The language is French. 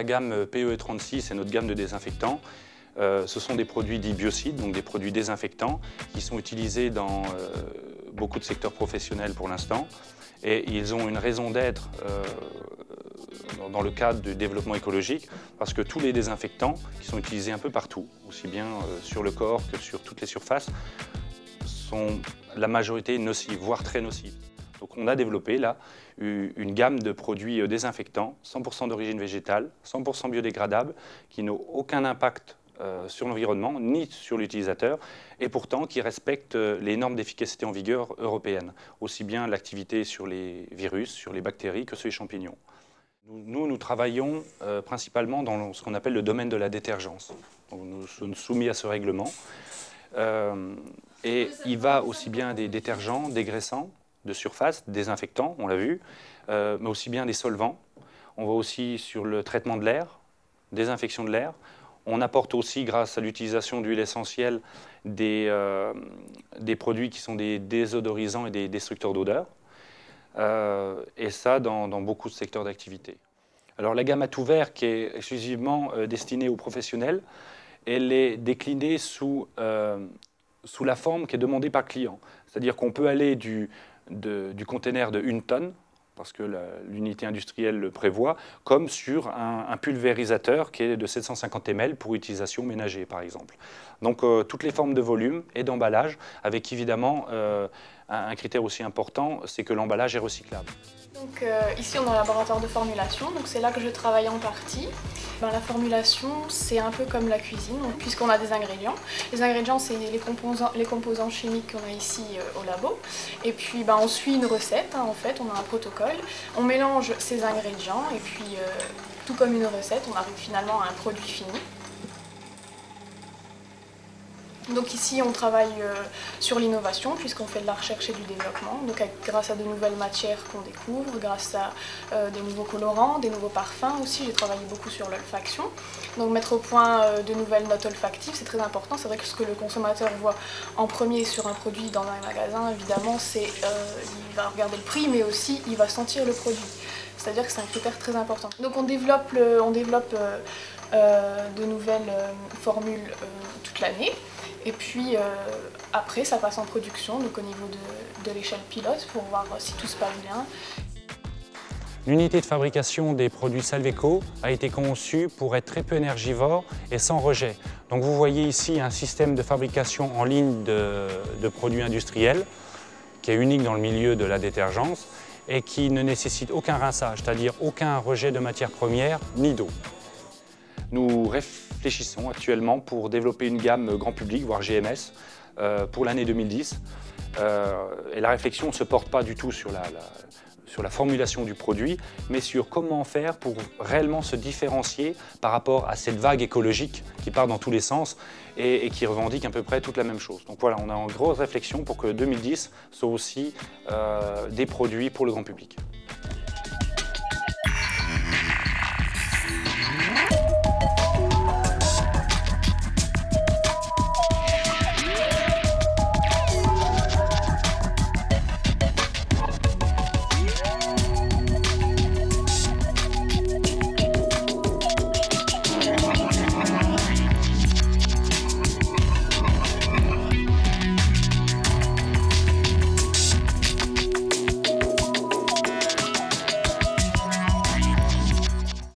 la gamme PE36 et notre gamme de désinfectants, ce sont des produits dits biocides, donc des produits désinfectants qui sont utilisés dans beaucoup de secteurs professionnels pour l'instant. Et ils ont une raison d'être dans le cadre du développement écologique, parce que tous les désinfectants qui sont utilisés un peu partout, aussi bien sur le corps que sur toutes les surfaces, sont la majorité nocives, voire très nocives. Donc on a développé là une gamme de produits désinfectants 100% d'origine végétale, 100% biodégradables, qui n'ont aucun impact sur l'environnement ni sur l'utilisateur, et pourtant qui respectent les normes d'efficacité en vigueur européennes, aussi bien l'activité sur les virus, sur les bactéries que sur les champignons. Nous travaillons principalement dans ce qu'on appelle le domaine de la détergence. Donc, nous sommes soumis à ce règlement. Et il va aussi bien des détergents, dégraissants de surface, désinfectants, on l'a vu, mais aussi bien des solvants. On va aussi sur le traitement de l'air, désinfection de l'air. On apporte aussi, grâce à l'utilisation d'huiles essentielles, des produits qui sont des désodorisants et des destructeurs d'odeur. Et ça dans beaucoup de secteurs d'activité. Alors la gamme à tout vert, qui est exclusivement destinée aux professionnels, elle est déclinée sous la forme qui est demandée par le client. C'est-à-dire qu'on peut aller du container de 1 tonne, parce que l'unité industrielle le prévoit, comme sur un pulvérisateur qui est de 750 ml pour utilisation ménager, par exemple. Donc toutes les formes de volume et d'emballage, avec évidemment un critère aussi important, c'est que l'emballage est recyclable. Donc ici on a un laboratoire de formulation, donc c'est là que je travaille en partie. La formulation, c'est un peu comme la cuisine, puisqu'on a des ingrédients. Les ingrédients, c'est les composants chimiques qu'on a ici au labo. Et puis on suit une recette, en fait, on a un protocole. On mélange ces ingrédients et puis, tout comme une recette, on arrive finalement à un produit fini. Donc ici on travaille sur l'innovation puisqu'on fait de la recherche et du développement, donc grâce à de nouvelles matières qu'on découvre, grâce à des nouveaux colorants, des nouveaux parfums aussi. J'ai travaillé beaucoup sur l'olfaction, donc mettre au point de nouvelles notes olfactives, c'est très important. C'est vrai que ce que le consommateur voit en premier sur un produit dans un magasin, évidemment, c'est il va regarder le prix, mais aussi il va sentir le produit. C'est-à-dire que c'est un critère très important. Donc on développe de nouvelles formules toute l'année. Et puis après, ça passe en production, donc au niveau de l'échelle pilote, pour voir si tout se passe bien. L'unité de fabrication des produits Salveco a été conçue pour être très peu énergivore et sans rejet. Donc vous voyez ici un système de fabrication en ligne de produits industriels qui est unique dans le milieu de la détergence et qui ne nécessite aucun rinçage, c'est-à-dire aucun rejet de matières premières ni d'eau. Nous réfléchissons actuellement pour développer une gamme grand public, voire GMS, pour l'année 2010. Et la réflexion ne se porte pas du tout sur la formulation du produit, mais sur comment faire pour réellement se différencier par rapport à cette vague écologique qui part dans tous les sens et qui revendique à peu près toute la même chose. Donc voilà, on a une grosse réflexion pour que 2010 soit aussi des produits pour le grand public.